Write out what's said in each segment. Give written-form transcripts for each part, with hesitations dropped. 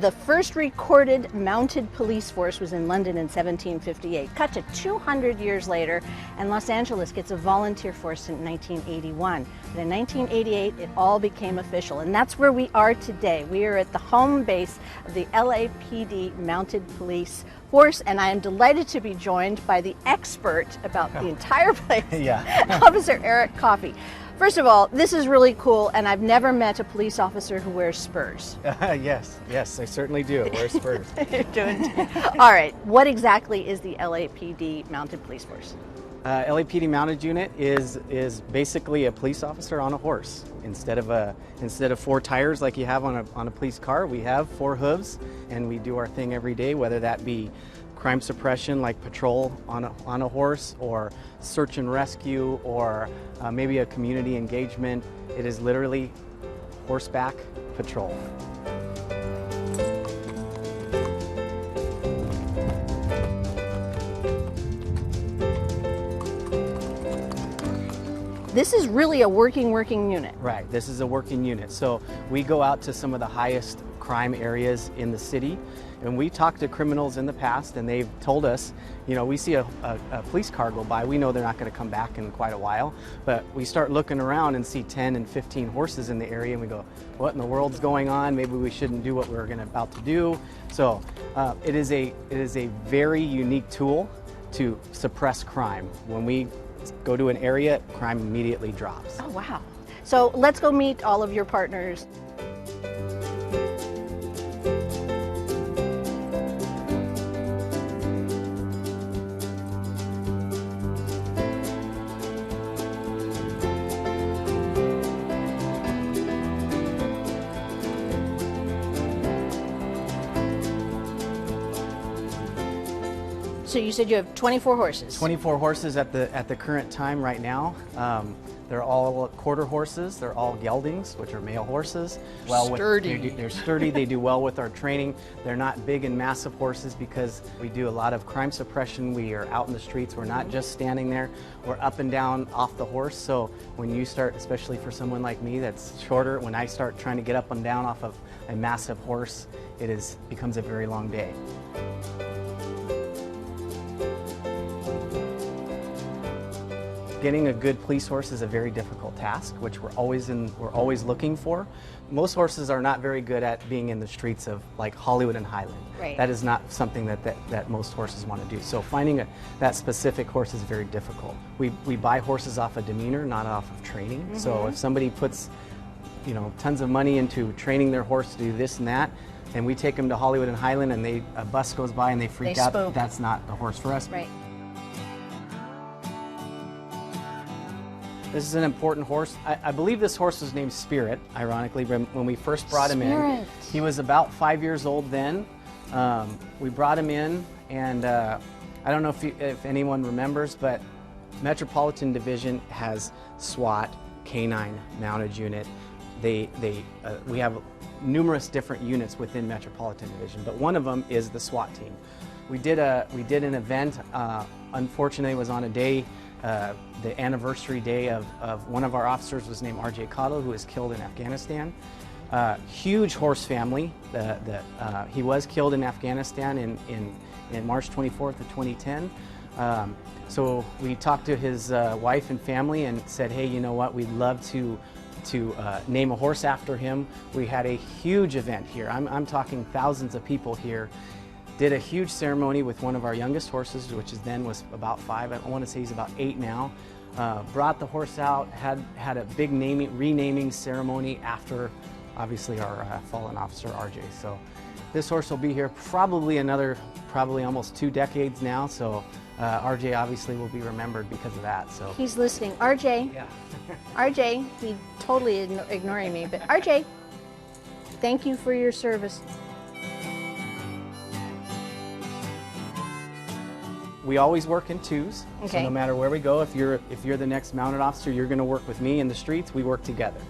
The first recorded mounted police force was in London in 1758. Cut to 200 years later, and Los Angeles gets a volunteer force in 1981. But in 1988, it all became official, and that's where we are today. We are at the home base of the LAPD Mounted Police Force, and I am delighted to be joined by the expert about the entire place, Officer Eric Coffey. First of all, this is really cool, and I've never met a police officer who wears spurs. Yes, I certainly do. Wear spurs. You're doing all right. What exactly is the LAPD Mounted Police Force? LAPD Mounted Unit is basically a police officer on a horse. Instead of 4 tires like you have on a police car, we have 4 hooves, and we do our thing every day, whether that be crime suppression like patrol on a horse, or search and rescue, or maybe a community engagement. It is literally horseback patrol. This is really a working unit. Right, this is a working unit. So we go out to some of the highest crime areas in the city, and we talked to criminals in the past, and they've told us, you know, we see a police car go by, we know they're not going to come back in quite a while, but we start looking around and see 10 and 15 horses in the area, and we go, what in the world's going on? Maybe we shouldn't do what we're about to do. So it is a very unique tool to suppress crime. When we go to an area, crime immediately drops. Oh, wow. So let's go meet all of your partners. So you said you have 24 horses. 24 horses at the current time right now. They're all quarter horses. They're all geldings, which are male horses. Sturdy. They're sturdy. They do well with our training. They're not big and massive horses because we do a lot of crime suppression. We are out in the streets. We're not just standing there. We're up and down off the horse. So when you start, especially for someone like me that's shorter, when I start trying to get up and down off of a massive horse, it becomes a very long day. Getting a good police horse is a very difficult task, which we're always looking for. Most horses are not very good at being in the streets of like Hollywood and Highland. Right. That is not something that most horses want to do. So finding that specific horse is very difficult. We buy horses off of demeanor, not off of training. Mm-hmm. So if somebody puts, you know, tons of money into training their horse to do this and that, and we take them to Hollywood and Highland, and a bus goes by and they freak out, that's not the horse for us. Right. This is an important horse. I believe this horse was named Spirit, ironically, when we first brought him in. He was about 5 years old then. We brought him in, and I don't know if anyone remembers, but Metropolitan Division has SWAT, Canine Mounted Unit. We have numerous different units within Metropolitan Division, but one of them is the SWAT team. We did an event. Unfortunately, it was on a day. The anniversary day of one of our officers was named R.J. Cottle, who was killed in Afghanistan. Huge horse family. He was killed in Afghanistan in March 24th of 2010. So we talked to his wife and family and said, hey, you know what, we'd love to name a horse after him. We had a huge event here. I'm talking thousands of people here. Did a huge ceremony with one of our youngest horses, which was about 5. I want to say he's about 8 now. Brought the horse out, had a big renaming ceremony after, obviously, our fallen officer, RJ. So this horse will be here probably almost 2 decades now. So RJ obviously will be remembered because of that. So he's listening. RJ. Yeah. RJ, he's totally ignoring me, but RJ, thank you for your service. We always work in twos, okay. So no matter where we go, if you're the next mounted officer, you're going to work with me in the streets. We work together.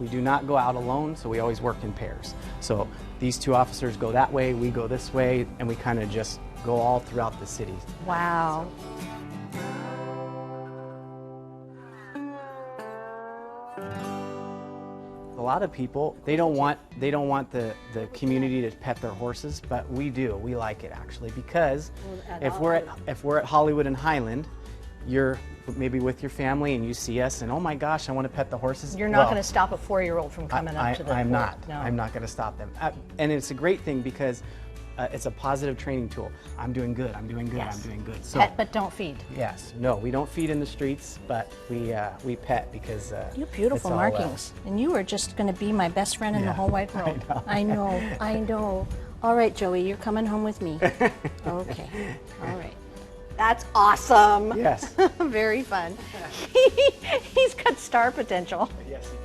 We do not go out alone, so we always work in pairs. So these 2 officers go that way, we go this way, and we kind of just go all throughout the city. Wow. The lot of people, they don't want the community to pet their horses, but we do. We like it actually, because if we're at Hollywood and Highland, you're maybe with your family and you see us and, oh my gosh, I want to pet the horses. You're not going to stop a 4-year-old from coming up to the I'm port. not. No. I'm not going to stop them. And it's a great thing because it's a positive training tool. I'm doing good. I'm doing good. Yes. I'm doing good. So, Pet but don't feed. Yes. No, we don't feed in the streets, but we pet because you have beautiful markings, and you are just going to be my best friend in the whole wide world. I know. I know. All right, Joey, you're coming home with me. Okay. All right. That's awesome. Yes. Very fun. He's got star potential. Yes, he does.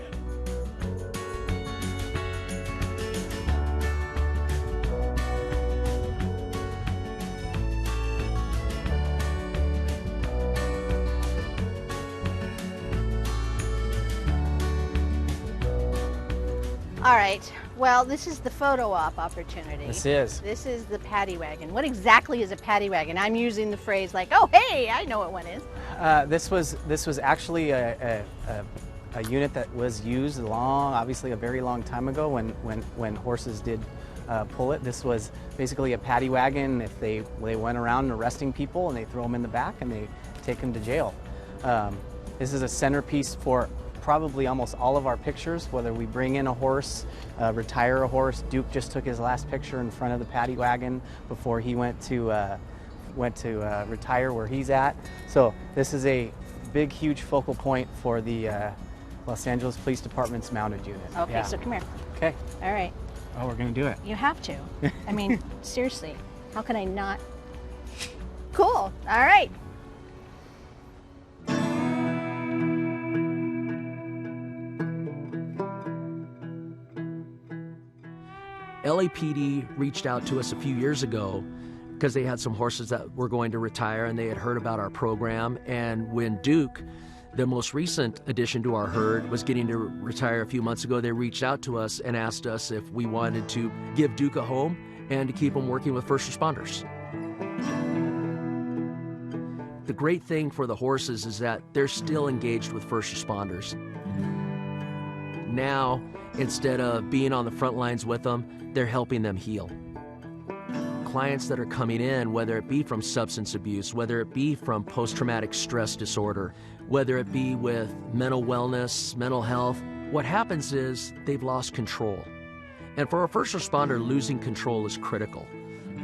All right. Well, this is the photo op opportunity. This is. This is the paddy wagon. What exactly is a paddy wagon? I'm using the phrase like, oh, hey, I know what one is. This was actually a unit that was used obviously a very long time ago when horses did pull it. This was basically a paddy wagon. If they went around arresting people and they throw them in the back and they take them to jail. This is a centerpiece for probably almost all of our pictures, whether we bring in a horse, retire a horse. Duke just took his last picture in front of the paddy wagon before he went to retire where he's at. So this is a big, huge focal point for the Los Angeles Police Department's mounted unit. Okay, yeah. so come here. Okay. All right. Oh, we're gonna do it. You have to. I mean, seriously, how can I not? Cool. All right. LAPD reached out to us a few years ago because they had some horses that were going to retire and they had heard about our program. And when Duke, the most recent addition to our herd, was getting to retire a few months ago, they reached out to us and asked us if we wanted to give Duke a home and to keep him working with first responders. The great thing for the horses is that they're still engaged with first responders. Now, instead of being on the front lines with them, they're helping them heal. Clients that are coming in, whether it be from substance abuse, whether it be from post-traumatic stress disorder, whether it be with mental wellness, mental health, what happens is they've lost control. And for a first responder, losing control is critical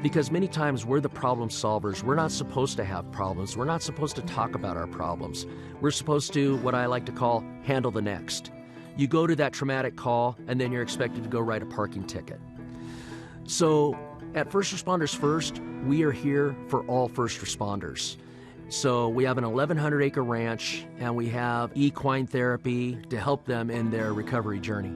because many times we're the problem solvers. We're not supposed to have problems. We're not supposed to talk about our problems. We're supposed to, what I like to call, handle the next. You go to that traumatic call and then you're expected to go write a parking ticket. So at First Responders First, we are here for all first responders. So we have an 1,100-acre ranch and we have equine therapy to help them in their recovery journey.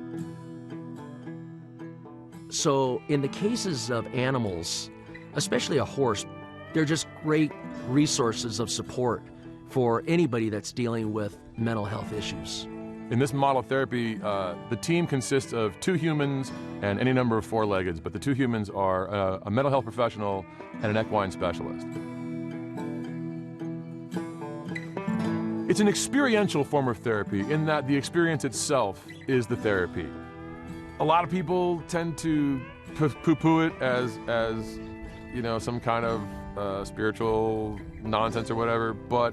So in the cases of animals, especially a horse, they're just great resources of support for anybody that's dealing with mental health issues. In this model of therapy, the team consists of 2 humans and any number of 4-leggeds, but the 2 humans are a mental health professional and an equine specialist. It's an experiential form of therapy in that the experience itself is the therapy. A lot of people tend to poo-poo it as you know, some kind of spiritual nonsense or whatever, but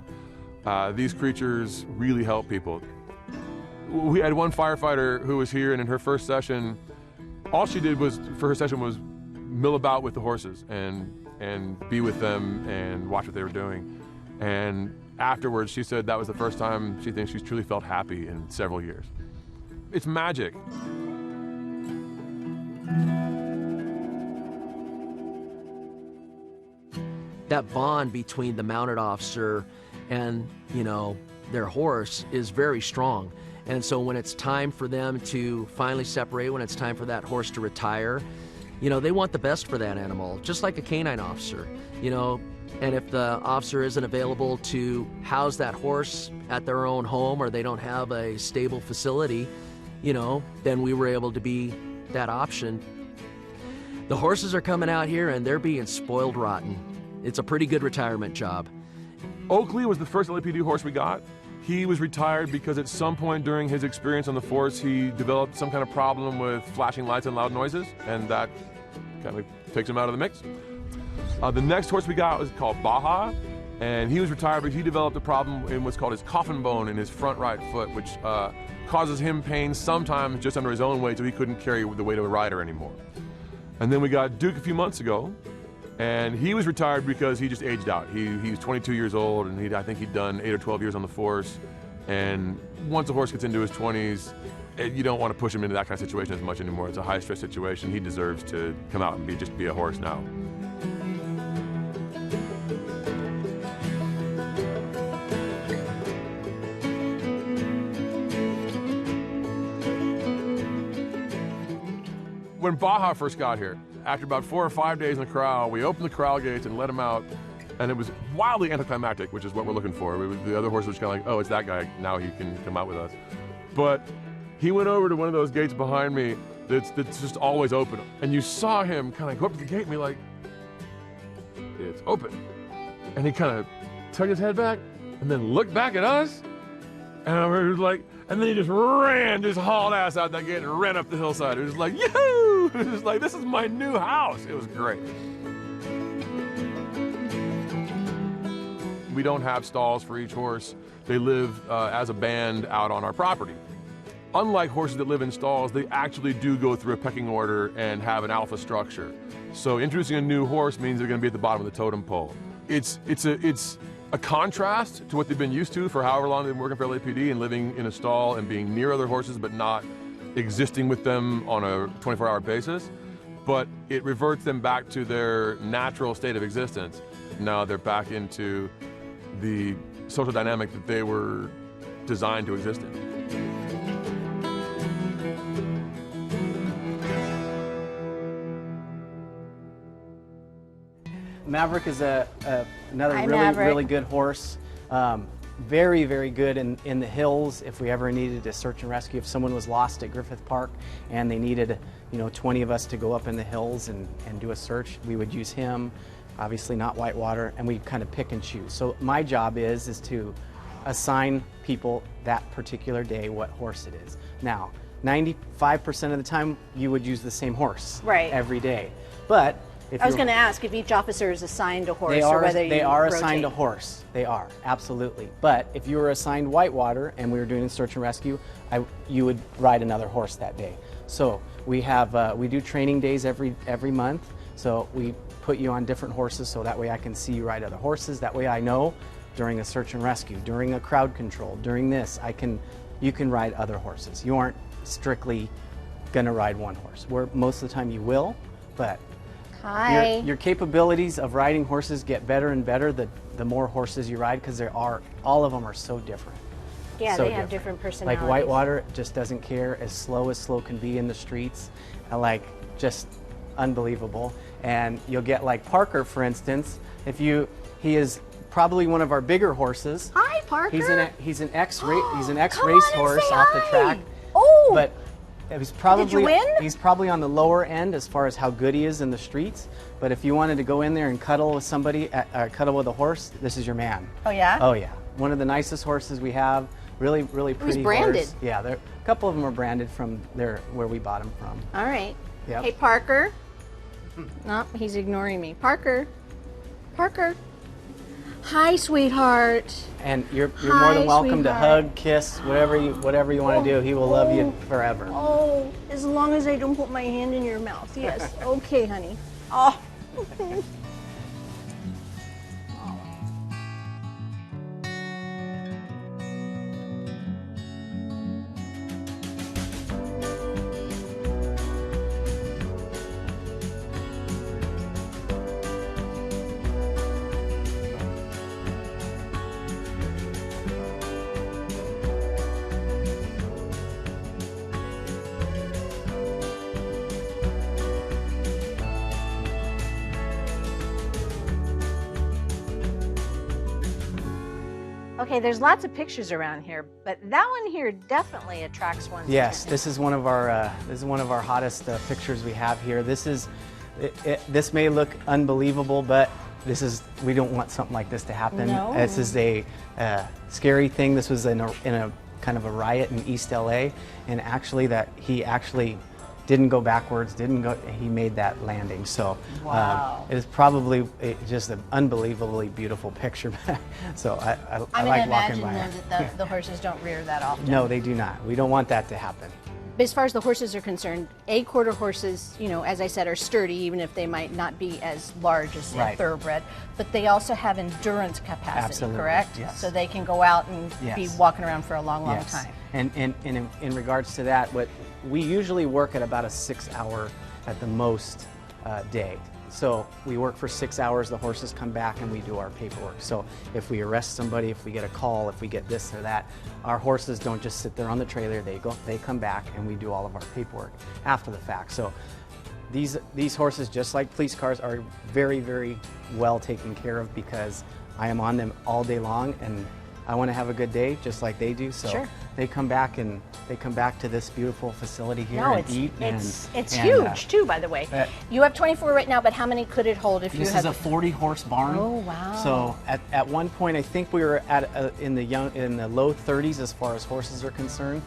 these creatures really help people. We had one firefighter who was here, and in her first session, all she did for her session was mill about with the horses and be with them and watch what they were doing. And afterwards, she said that was the first time she thinks she's truly felt happy in several years. It's magic. That bond between the mounted officer and, you know, their horse is very strong. And so when it's time for them to finally separate, when it's time for that horse to retire, you know, they want the best for that animal, just like a canine officer, you know. And if the officer isn't available to house that horse at their own home or they don't have a stable facility, you know, then we were able to be that option. The horses are coming out here and they're being spoiled rotten. It's a pretty good retirement job. Oakley was the first LAPD horse we got. He was retired because at some point during his experience on the force, he developed some kind of problem with flashing lights and loud noises, and that kind of takes him out of the mix. The next horse we got was called Baja, and he was retired because he developed a problem in what's called his coffin bone in his front right foot, which causes him pain sometimes just under his own weight, so he couldn't carry the weight of a rider anymore. And then we got Duke a few months ago, and he was retired because he just aged out. He was 22 years old, and I think he'd done 8 or 12 years on the force. And once a horse gets into his 20s, you don't want to push him into that kind of situation as much anymore. It's a high-stress situation. He deserves to come out and just be a horse now. When Baja first got here, after about 4 or 5 days in the corral, we opened the corral gates and let him out, and it was wildly anticlimactic, which is what we're looking for. The other horse was kind of like, oh, it's that guy, now he can come out with us. But he went over to one of those gates behind me that's just always open, and you saw him kind of go up to the gate and be like, it's open. And he kind of tugged his head back and then looked back at us, and I was like, and then he just hauled ass out that gate and ran up the hillside. It was like, yoo-hoo! It was like, this is my new house. It was great. We don't have stalls for each horse. They live as a band out on our property. Unlike horses that live in stalls, they actually do go through a pecking order and have an alpha structure. So introducing a new horse means they're going to be at the bottom of the totem pole. It's a contrast to what they've been used to for however long they've been working for LAPD and living in a stall and being near other horses but not existing with them on a 24-hour basis. But it reverts them back to their natural state of existence. Now they're back into the social dynamic that they were designed to exist in. Maverick is another Hi, really, Maverick. really good horse. Very, very good in the hills if we ever needed to search and rescue. If someone was lost at Griffith Park and they needed, 20 of us to go up in the hills and do a search, we would use him. Obviously not whitewater, and we kind of pick and choose. So my job is to assign people that particular day what horse it is. Now, 95% of the time you would use the same horse every day. But I was going to ask if each officer is assigned a horse or whether they are assigned a rotate. horse. They are, absolutely. But if you were assigned whitewater and we were doing search and rescue, you would ride another horse that day. So we do training days every month. So we put you on different horses so that way I can see you ride other horses. That way I know during a search and rescue, during a crowd control, during this, you can ride other horses. You aren't strictly going to ride one horse. Most of the time you will, but Hi. your capabilities of riding horses get better and better the more horses you ride, because all of them are so different. Yeah, so they have different personalities. Like whitewater just doesn't care, as slow can be in the streets, just unbelievable. And you'll get like Parker, for instance. He is probably one of our bigger horses. Hi, Parker. He's an ex race horse off the track. Oh. But he's probably, Did you win? He's probably on the lower end as far as how good he is in the streets. But if you wanted to go in there and cuddle with somebody, cuddle with a horse, this is your man. Oh yeah? Oh yeah. One of the nicest horses we have. Really, really pretty He's branded. horse. Yeah, a couple of them are branded from where we bought them from. All right. Yep. Hey, Parker. No, he's ignoring me. Parker. Hi, sweetheart. And you're more than welcome sweetheart. to hug, kiss, whatever you want to do. He will love you forever. Oh, as long as I don't put my hand in your mouth. Yes. Okay, honey. Oh. Okay, there's lots of pictures around here, but that one here definitely attracts one's Yes, attention. this is one of our hottest pictures we have here. This may look unbelievable, but we don't want something like this to happen. No. This is a scary thing. This was in a kind of a riot in East LA, and actually he actually didn't go backwards, he made that landing. So wow. It is probably just an unbelievably beautiful picture. So I like walking by. I imagine that the horses don't rear that often. No, they do not. We don't want that to happen. As far as the horses are concerned, A-quarter horses, you know, as I said, are sturdy, even if they might not be as large as a thoroughbred, but they also have endurance capacity, Absolutely. Correct? Yes. So they can go out and be walking around for a long, long time. And in regards to that, what we usually work at about a 6-hour at the most day. So we work for 6 hours, the horses come back and we do our paperwork. So if we arrest somebody, if we get a call, if we get this or that, our horses don't just sit there on the trailer, they come back and we do all of our paperwork after the fact. So these horses, just like police cars, are very, very well taken care of because I am on them all day long and I want to have a good day just like they do. So they come back to this beautiful facility here and eat. It's huge too, by the way. You have 24 right now, but how many could it hold if you had? This is a 40-horse barn. Oh wow! So at one point, I think we were at in the low 30s as far as horses are concerned.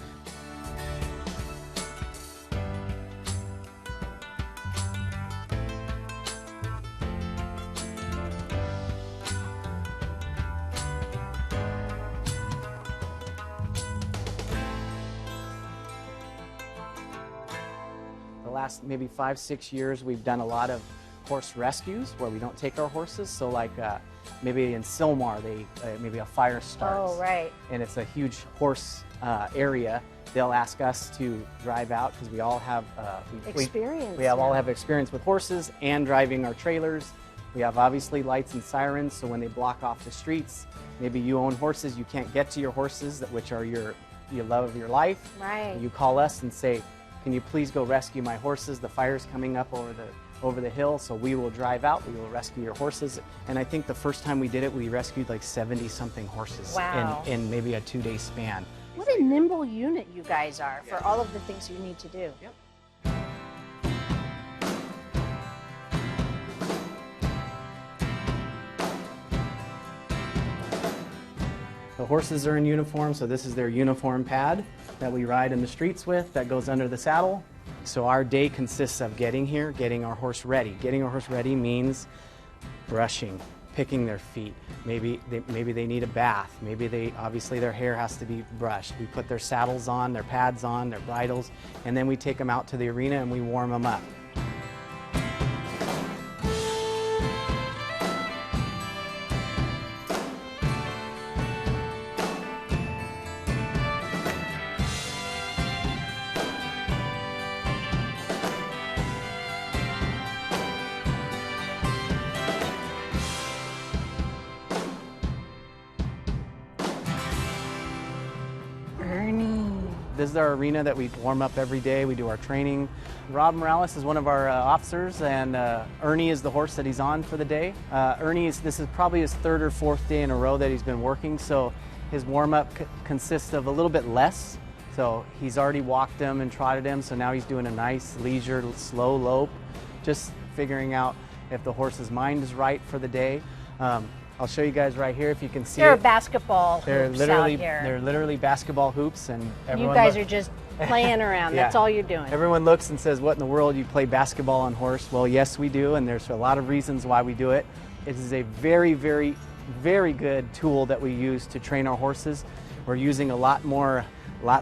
The last maybe 5-6 years, we've done a lot of horse rescues where we don't take our horses. So like maybe in Silmar, maybe a fire starts. Oh, right. And it's a huge horse area. They'll ask us to drive out because we all have experience. We all have experience with horses and driving our trailers. We have obviously lights and sirens, so when they block off the streets, maybe you own horses, you can't get to your horses, which are your love of your life. Right. You call us and say, can you please go rescue my horses? The fire's coming up over the hill, so we will drive out, we will rescue your horses. And I think the first time we did it, we rescued like 70-something horses. Wow. in maybe a 2-day span. What a nimble unit you guys are for all of the things you need to do. Yep. The horses are in uniform, so this is their uniform pad that we ride in the streets with that goes under the saddle. So our day consists of getting here, getting our horse ready. Getting our horse ready means brushing, picking their feet. Maybe they need a bath. Maybe obviously their hair has to be brushed. We put their saddles on, their pads on, their bridles, and then we take them out to the arena and we warm them up. This is our arena that we warm up every day. We do our training. Rob Morales is one of our officers, and Ernie is the horse that he's on for the day. This is probably his 3rd or 4th day in a row that he's been working, so his warm-up consists of a little bit less. So he's already walked him and trotted him, so now he's doing a nice, leisure, slow lope, just figuring out if the horse's mind is right for the day. I'll show you guys right here if you can see. There are basketball hoops out here. They're literally basketball hoops, and everyone. You guys are just playing around. That's all you're doing. Everyone looks and says, "What in the world? You play basketball on horse?" Well, yes, we do, and there's a lot of reasons why we do it. It is a very, very, very good tool that we use to train our horses. We're using a lot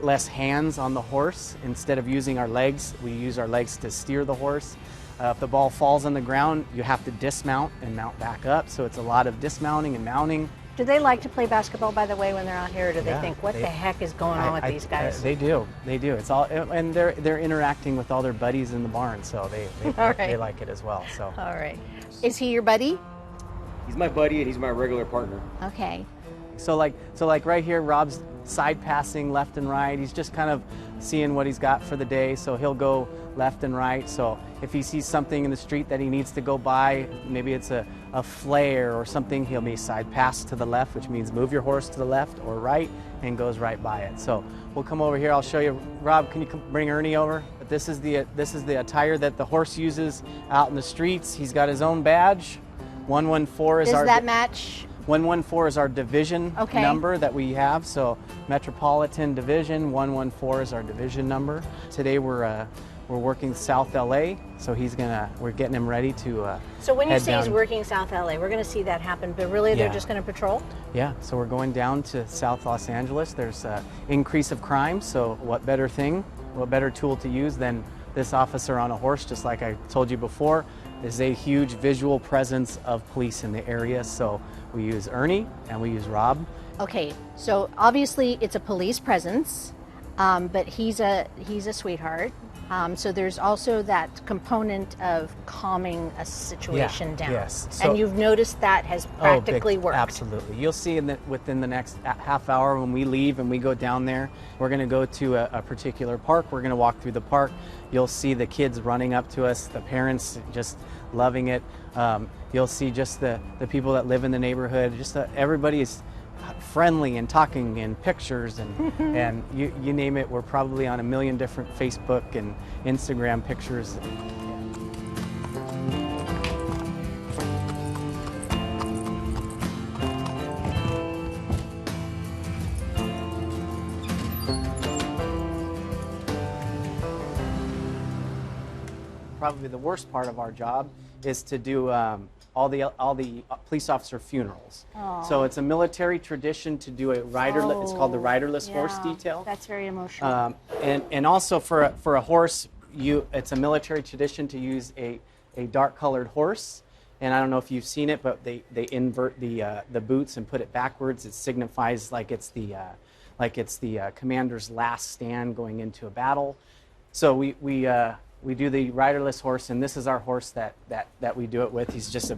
less hands on the horse. Instead of using our legs, we use our legs to steer the horse. If the ball falls on the ground, you have to dismount and mount back up. So it's a lot of dismounting and mounting. Do they like to play basketball, by the way, when they're out here, or do they think, what the heck is going on with these guys? They do. It's all, and they're interacting with all their buddies in the barn, so they like it as well. So. All right. Is he your buddy? He's my buddy, and he's my regular partner. Okay. So like right here, Rob's side passing left and right. He's just kind of seeing what he's got for the day, so he'll go left and right. So if he sees something in the street that he needs to go by, maybe it's a flare or something, he'll be side pass to the left, which means move your horse to the left or right, and goes right by it. So we'll come over here. I'll show you. Rob, can you bring Ernie over? But this is the attire that the horse uses out in the streets. He's got his own badge. 114 is Does our... that match? 114 is our division number that we have. So Metropolitan Division, 114 is our division number. Today we're working South LA, so we're getting him ready to So when you head say he's down. working South LA, we're going to see that happen, but really they're just going to patrol? Yeah, so we're going down to South Los Angeles. There's an increase of crime, so what better tool to use than this officer on a horse, just like I told you before, is a huge visual presence of police in the area. So we use Ernie and we use Rob. Okay, so obviously it's a police presence, but he's a sweetheart. So there's also that component of calming a situation down. Yes. And you've noticed that has practically worked. Absolutely. You'll see within the next half hour when we leave and we go down there, we're going to go to a particular park. We're going to walk through the park. You'll see the kids running up to us, the parents just loving it. You'll see just the people that live in the neighborhood. Just everybody is friendly and talking and pictures and you name it. We're probably on 1 million different Facebook and Instagram pictures. Probably the worst part of our job is to do all the police officer funerals. Aww. So it's a military tradition to do a riderless. It's called the riderless horse detail. That's very emotional. And also for a horse, it's a military tradition to use a dark colored horse. And I don't know if you've seen it, but they invert the boots and put it backwards. It signifies like it's the commander's last stand going into a battle. So we do the riderless horse, and this is our horse that we do it with. He's just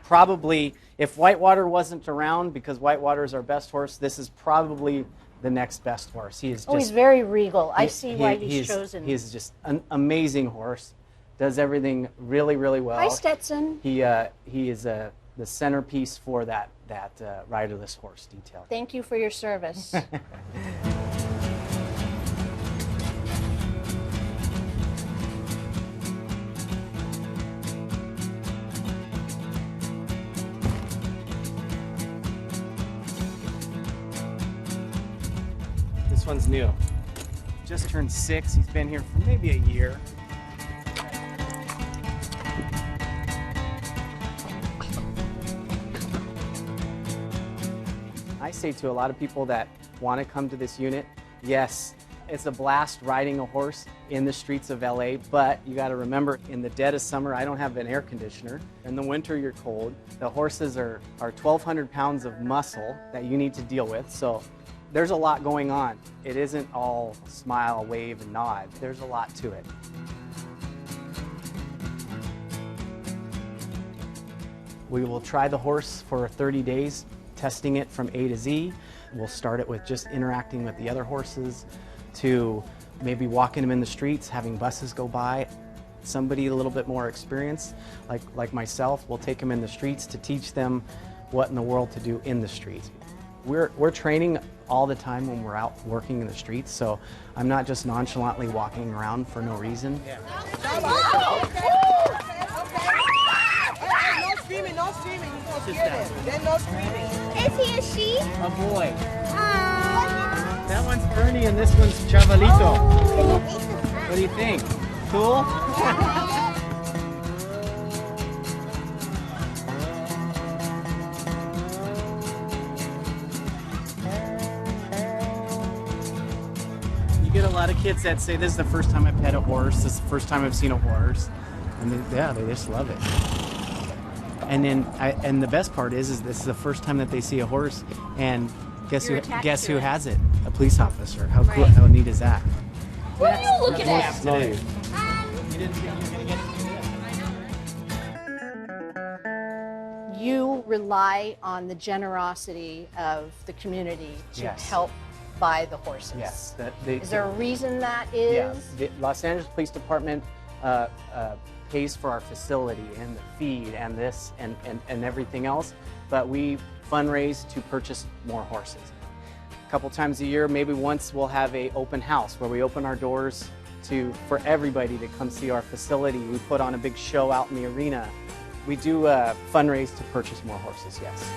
probably, if Whitewater wasn't around, because Whitewater is our best horse, this is probably the next best horse. He is he's very regal. I see why he's chosen. He's just an amazing horse. Does everything really, really well. Hi, Stetson. He is the centerpiece for that riderless horse detail. Thank you for your service. This one's new. Just turned 6. He's been here for maybe a year. I say to a lot of people that want to come to this unit, yes, it's a blast riding a horse in the streets of LA, but you got to remember, in the dead of summer, I don't have an air conditioner. In the winter, you're cold. The horses are 1,200 pounds of muscle that you need to deal with. So there's a lot going on. It isn't all smile, wave, and nod. There's a lot to it. We will try the horse for 30 days, testing it from A to Z. We'll start it with just interacting with the other horses, to maybe walking them in the streets, having buses go by. Somebody a little bit more experienced, like myself, will take them in the streets to teach them what in the world to do in the streets. We're training all the time when we're out working in the streets, so I'm not just nonchalantly walking around for no reason. Yeah. No screaming, no screaming. You're gonna scare them. Then no screaming. Is he a she? A boy. Aww. That one's Ernie and this one's Chavalito. What do you think? Cool? You get a lot of kids that say, this is the first time I've pet a horse, this is the first time I've seen a horse. And they just love it. And then, and the best part is this is the first time that they see a horse, and guess who has it? A police officer. How cool, how neat is that? What are you looking at? You didn't think you were gonna get it? You rely on the generosity of the community to help buy the horses. Yes. Is there a reason that is? Yeah. The Los Angeles Police Department pays for our facility and the feed and this and everything else, but we fundraise to purchase more horses. A couple times a year, maybe once, we'll have a open house where we open our doors for everybody to come see our facility. We put on a big show out in the arena, We do fundraise to purchase more horses, yes.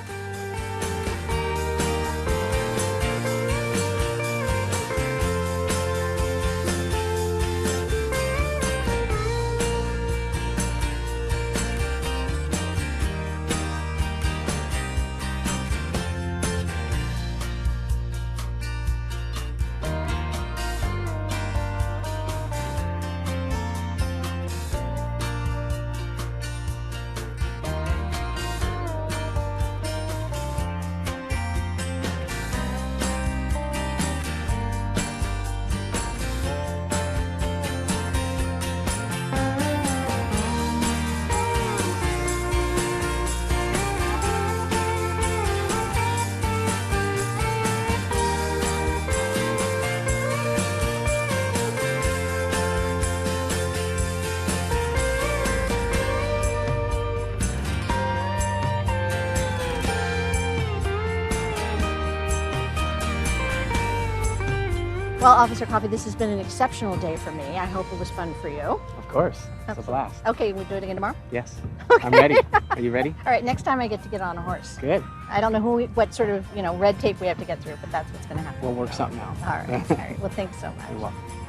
Well, Officer Coffee, this has been an exceptional day for me. I hope it was fun for you. Of course. It's a blast. Okay, we'll do it again tomorrow? Yes. Okay. I'm ready. Are you ready? All right, next time I get to get on a horse. Good. I don't know what sort of, red tape we have to get through, but that's what's going to happen. We'll work something out. All right. All right. Well, thanks so much. You're welcome.